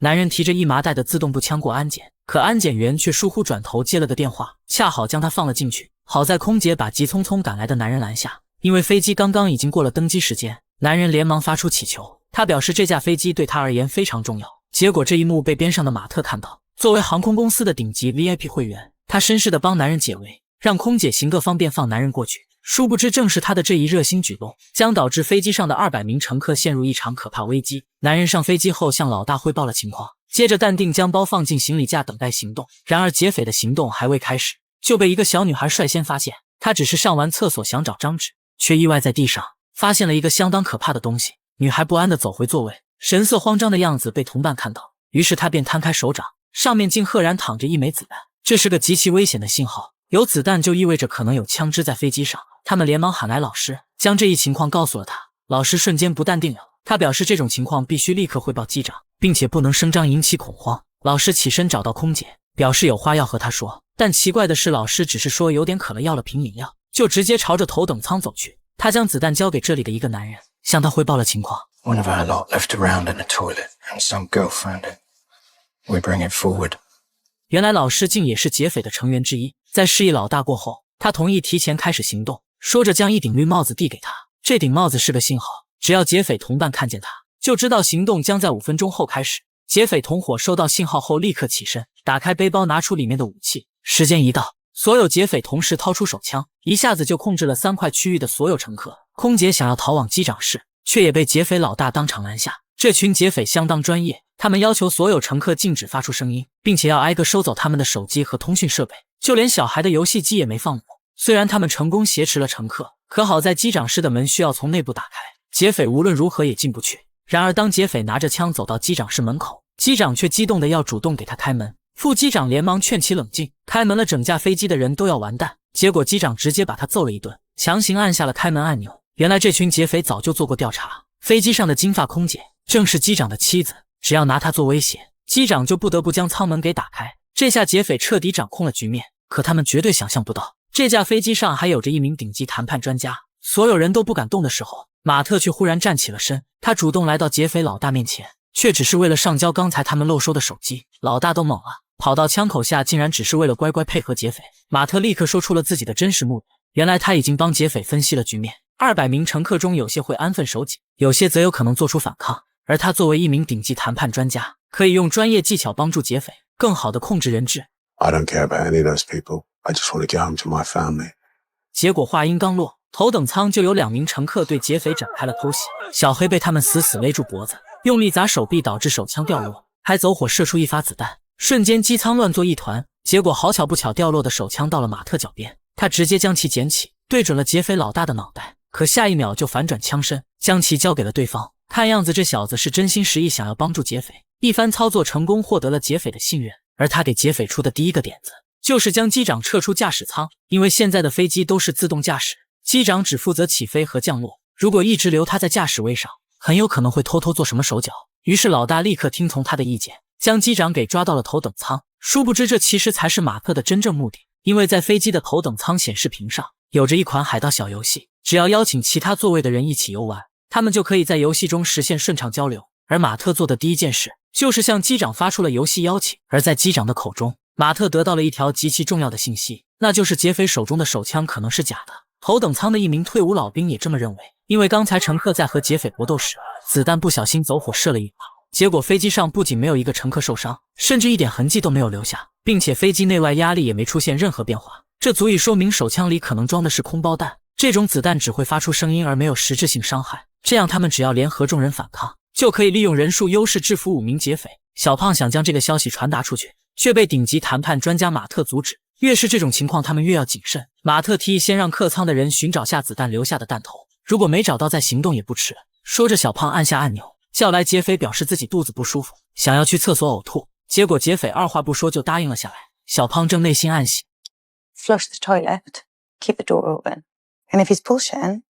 男人提着一麻袋的自动步枪过安检，可安检员却疏忽转头接了个电话，恰好将他放了进去。好在空姐把急匆匆赶来的男人拦下，因为飞机刚刚已经过了登机时间。男人连忙发出祈求，他表示这架飞机对他而言非常重要。结果这一幕被边上的马特看到，作为航空公司的顶级 VIP 会员，他绅士地帮男人解围，让空姐行个方便放男人过去。殊不知正是他的这一热心举动，将导致飞机上的200名乘客陷入一场可怕危机。男人上飞机后向老大汇报了情况，接着淡定将包放进行李架等待行动。然而劫匪的行动还未开始，就被一个小女孩率先发现。她只是上完厕所想找张纸，却意外在地上发现了一个相当可怕的东西。女孩不安地走回座位，神色慌张的样子被同伴看到，于是她便摊开手掌，上面竟赫然躺着一枚子弹。这是个极其危险的信号，有子弹就意味着可能有枪支在飞机上。他们连忙喊来老师，将这一情况告诉了他。老师瞬间不淡定了，他表示这种情况必须立刻汇报机长，并且不能声张引起恐慌。老师起身找到空姐，表示有话要和她说，但奇怪的是老师只是说有点渴了，要了瓶饮料，就直接朝着头等舱走去。他将子弹交给这里的一个男人，向他汇报了情况。 One of our lot left around in the toilet and some girl found it. We bring it forward. 原来老师竟也是劫匪的成员之一。在示意老大过后，他同意提前开始行动，说着将一顶绿帽子递给他。这顶帽子是个信号，只要劫匪同伴看见他，就知道行动将在5分钟后开始。劫匪同伙收到信号后立刻起身，打开背包拿出里面的武器。时间一到，所有劫匪同时掏出手枪，一下子就控制了3块区域的所有乘客。空姐想要逃往机长室，却也被劫匪老大当场拦下。这群劫匪相当专业，他们要求所有乘客禁止发出声音，并且要挨个收走他们的手机和通讯设备，就连小孩的游戏机也没放过。虽然他们成功挟持了乘客，可好在机长室的门需要从内部打开，劫匪无论如何也进不去。然而当劫匪拿着枪走到机长室门口，机长却激动的要主动给他开门。副机长连忙劝其冷静，开门了整架飞机的人都要完蛋。结果机长直接把他揍了一顿，强行按下了开门按钮。原来这群劫匪早就做过调查，飞机上的金发空姐正是机长的妻子，只要拿她做威胁，机长就不得不将舱门给打开。这下劫匪彻底掌控了局面，可他们绝对想象不到，这架飞机上还有着一名顶级谈判专家。所有人都不敢动的时候，马特却忽然站起了身，他主动来到劫匪老大面前，却只是为了上交刚才他们漏收的手机。老大都懵了，跑到枪口下竟然只是为了乖乖配合劫匪。马特立刻说出了自己的真实目的，原来他已经帮劫匪分析了局面，200名乘客中有些会安分守己，有些则有可能做出反抗，而他作为一名顶级谈判专家，可以用专业技巧帮助劫匪更好地控制人质。 I don't care about any of those people. I just want to get home to my family. 结果话音刚落，头等舱就有2名乘客对劫匪展开了偷袭，小黑被他们死死勒住脖子，用力砸手臂导致手枪掉落，还走火射出一发子弹，瞬间机舱乱作一团。结果好巧不巧，掉落的手枪到了马特脚边，他直接将其捡起，对准了劫匪老大的脑袋，可下一秒就反转枪身，将其交给了对方。看样子这小子是真心实意想要帮助劫匪，一番操作成功获得了劫匪的信任。而他给劫匪出的第一个点子，就是将机长撤出驾驶舱，因为现在的飞机都是自动驾驶，机长只负责起飞和降落，如果一直留他在驾驶位上，很有可能会偷偷做什么手脚。于是老大立刻听从他的意见，将机长给抓到了头等舱。殊不知这其实才是马特的真正目的，因为在飞机的头等舱显示屏上有着一款海盗小游戏，只要邀请其他座位的人一起游玩，他们就可以在游戏中实现顺畅交流。而马特做的第一件事就是向机长发出了游戏邀请。而在机长的口中，马特得到了一条极其重要的信息，那就是劫匪手中的手枪可能是假的。头等舱的一名退伍老兵也这么认为，因为刚才乘客在和劫匪搏斗时，子弹不小心走火射了一把，结果飞机上不仅没有一个乘客受伤，甚至一点痕迹都没有留下，并且飞机内外压力也没出现任何变化，这足以说明手枪里可能装的是空包弹。这种子弹只会发出声音而没有实质性伤害，这样他们只要联合众人反抗，就可以利用人数优势制服5名劫匪。小胖想将这个消息传达出去，却被顶级谈判专家马特阻止。越是这种情况，他们越要谨慎。马特提议先让客舱的人寻找下子弹留下的弹头，如果没找到再行动也不迟。说着，小胖按下按钮，叫来劫匪，表示自己肚子不舒服，想要去厕所呕吐。结果劫匪二话不说就答应了下来。小胖正内心暗喜 Flush the toilet, keep the door open, and if he's bullshitting,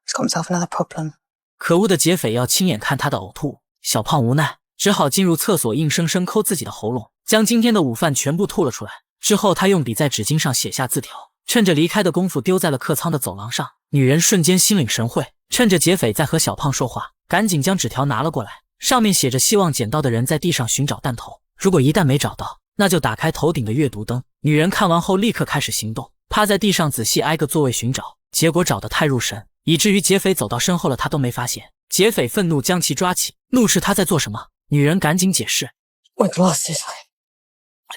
he's got himself another problem. 可恶的劫匪要亲眼看他的呕吐，小胖无奈只好进入厕所，硬生生抠自己的喉咙，将今天的午饭全部吐了出来。之后他用笔在纸巾上写下字条，趁着离开的功夫丢在了客舱的走廊上。女人瞬间心领神会，趁着劫匪在和小胖说话，赶紧将纸条拿了过来，上面写着希望捡到的人在地上寻找弹头，如果一旦没找到，那就打开头顶的阅读灯。女人看完后立刻开始行动，趴在地上仔细挨个座位寻找，结果找得太入神，以至于劫匪走到身后了她都没发现。劫匪愤怒将其抓起，怒斥她在做什么。女人赶紧解释 My glasses.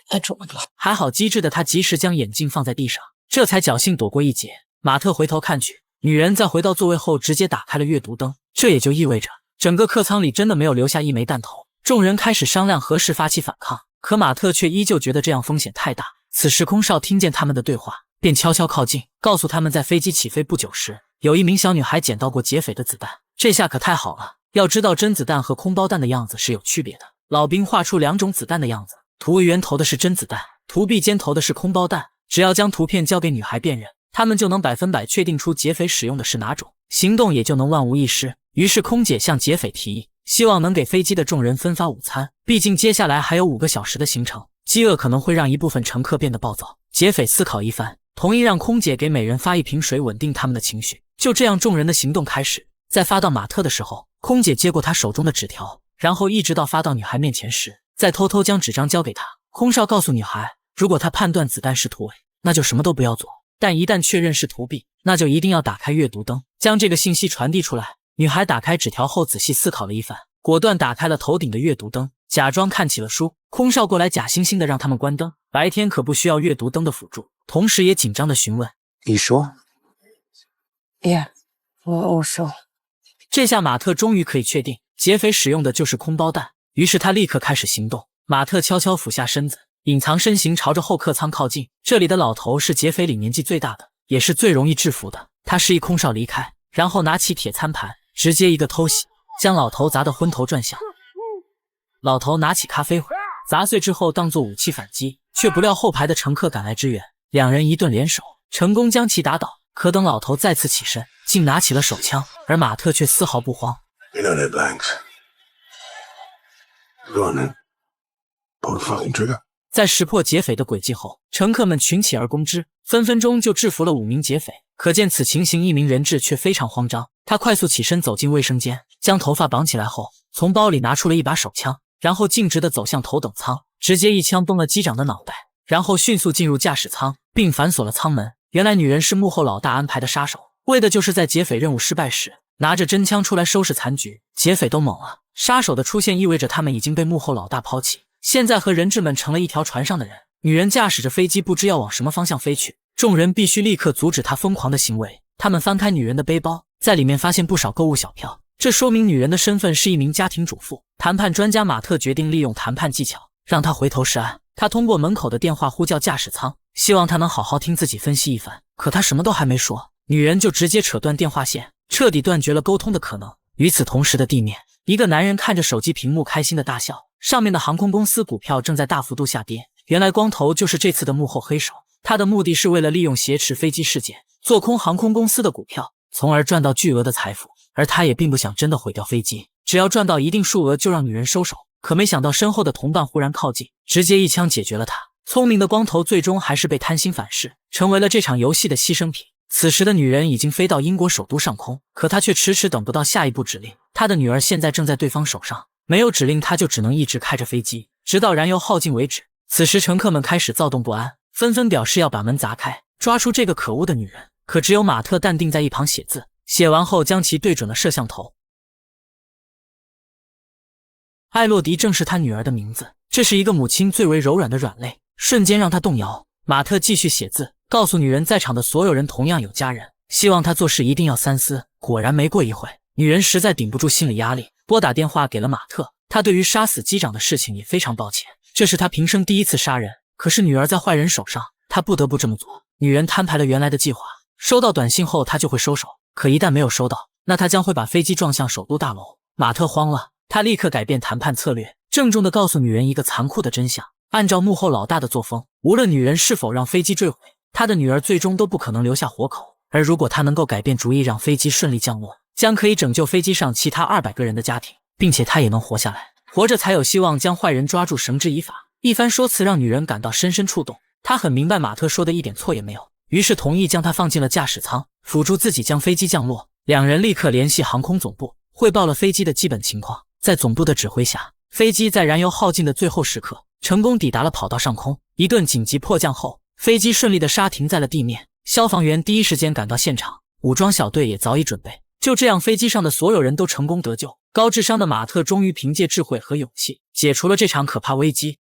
I dropped my glasses. 还好机智的她及时将眼镜放在地上，这才侥幸躲过一劫。马特回头看去，女人在回到座位后直接打开了阅读灯，这也就意味着整个客舱里真的没有留下一枚弹头。众人开始商量何时发起反抗，可马特却依旧觉得这样风险太大。此时空少听见他们的对话，便悄悄靠近，告诉他们在飞机起飞不久时，有一名小女孩捡到过劫匪的子弹。这下可太好了，要知道真子弹和空包弹的样子是有区别的。老兵画出2种子弹的样子，图 A 圆投的是真子弹，图 B 尖投的是空包弹。只要将图片交给女孩辨认，他们就能100%确定出劫匪使用的是哪种，行动也就能万无一失。于是空姐向劫匪提议，希望能给飞机的众人分发午餐，毕竟接下来还有5个小时的行程，饥饿可能会让一部分乘客变得暴躁。劫匪思考一番，同意让空姐给每人发1瓶水，稳定他们的情绪。就这样，众人的行动开始。在发到马特的时候，空姐接过他手中的纸条，然后一直到发到女孩面前时，再偷偷将纸张交给她。空少告诉女孩，如果她判断子弹是图 A， 那就什么都不要做，但一旦确认是图 B， 那就一定要打开阅读灯，将这个信息传递出来。女孩打开纸条后仔细思考了一番，果断打开了头顶的阅读灯，假装看起了书。空少过来假惺惺的让他们关灯，白天可不需要阅读灯的辅助，同时也紧张的询问 You sure? Yeah, we're all sure. 这下马特终于可以确定劫匪使用的就是空包弹，于是他立刻开始行动。马特悄悄俯下身子，隐藏身形朝着后客舱靠近。这里的老头是劫匪里年纪最大的，也是最容易制服的。他示意空少离开，然后拿起铁餐盘，直接一个偷袭，将老头砸得昏头转向。老头拿起咖啡壶，砸碎之后当作武器反击，却不料后排的乘客赶来支援，两人一顿联手，成功将其打倒。可等老头再次起身，竟拿起了手枪，而马特却丝毫不慌。You know they're blanks. Go on then. Pull the fucking trigger. 在识破劫匪的诡计后，乘客们群起而攻之，分分钟就制服了5名劫匪。可见此情形，一名人质却非常慌张。他快速起身走进卫生间，将头发绑起来后，从包里拿出了一把手枪，然后径直地走向头等舱，直接一枪崩了机长的脑袋，然后迅速进入驾驶舱，并反锁了舱门。原来女人是幕后老大安排的杀手，为的就是在劫匪任务失败时拿着真枪出来收拾残局。劫匪都懵了，杀手的出现意味着他们已经被幕后老大抛弃，现在和人质们成了一条船上的人。女人驾驶着飞机不知要往什么方向飞去，众人必须立刻阻止她疯狂的行为。他们翻开女人的背包，在里面发现不少购物小票，这说明女人的身份是一名家庭主妇。谈判专家马特决定利用谈判技巧让她回头是岸。他通过门口的电话呼叫驾驶舱，希望他能好好听自己分析一番。可他什么都还没说，女人就直接扯断电话线，彻底断绝了沟通的可能。与此同时的地面，一个男人看着手机屏幕开心的大笑，上面的航空公司股票正在大幅度下跌。原来光头就是这次的幕后黑手，他的目的是为了利用挟持飞机事件做空航空公司的股票，从而赚到巨额的财富。而他也并不想真的毁掉飞机，只要赚到一定数额就让女人收手。可没想到身后的同伴忽然靠近，直接一枪解决了他。聪明的光头最终还是被贪心反噬，成为了这场游戏的牺牲品。此时的女人已经飞到英国首都上空，可她却迟迟等不到下一步指令。她的女儿现在正在对方手上，没有指令她就只能一直开着飞机，直到燃油耗尽为止。此时乘客们开始躁动不安，纷纷表示要把门砸开，抓出这个可恶的女人。可只有马特淡定在一旁写字，写完后将其对准了摄像头。艾洛迪正是他女儿的名字，这是一个母亲最为柔软的软肋，瞬间让他动摇。马特继续写字，告诉女人在场的所有人同样有家人，希望她做事一定要三思。果然没过一会，女人实在顶不住心理压力，拨打电话给了马特。她对于杀死机长的事情也非常抱歉，这是她平生第一次杀人，可是女儿在坏人手上，她不得不这么做。女人摊牌了原来的计划，收到短信后她就会收手，可一旦没有收到，那她将会把飞机撞向首都大楼。马特慌了，他立刻改变谈判策略，郑重地告诉女人一个残酷的真相。按照幕后老大的作风，无论女人是否让飞机坠毁，他的女儿最终都不可能留下活口。而如果他能够改变主意让飞机顺利降落，将可以拯救飞机上其他200个人的家庭，并且他也能活下来。活着才有希望将坏人抓住绳之以法。一番说辞让女人感到深深触动，她很明白马特说的一点错也没有，于是同意将他放进了驾驶舱，辅助自己将飞机降落。两人立刻联系航空总部，汇报了飞机的基本情况。在总部的指挥下，飞机在燃油耗尽的最后时刻，成功抵达了跑道上空。一顿紧急迫降后，飞机顺利地刹停在了地面。消防员第一时间赶到现场，武装小队也早已准备。就这样，飞机上的所有人都成功得救。高智商的马特终于凭借智慧和勇气解除了这场可怕危机。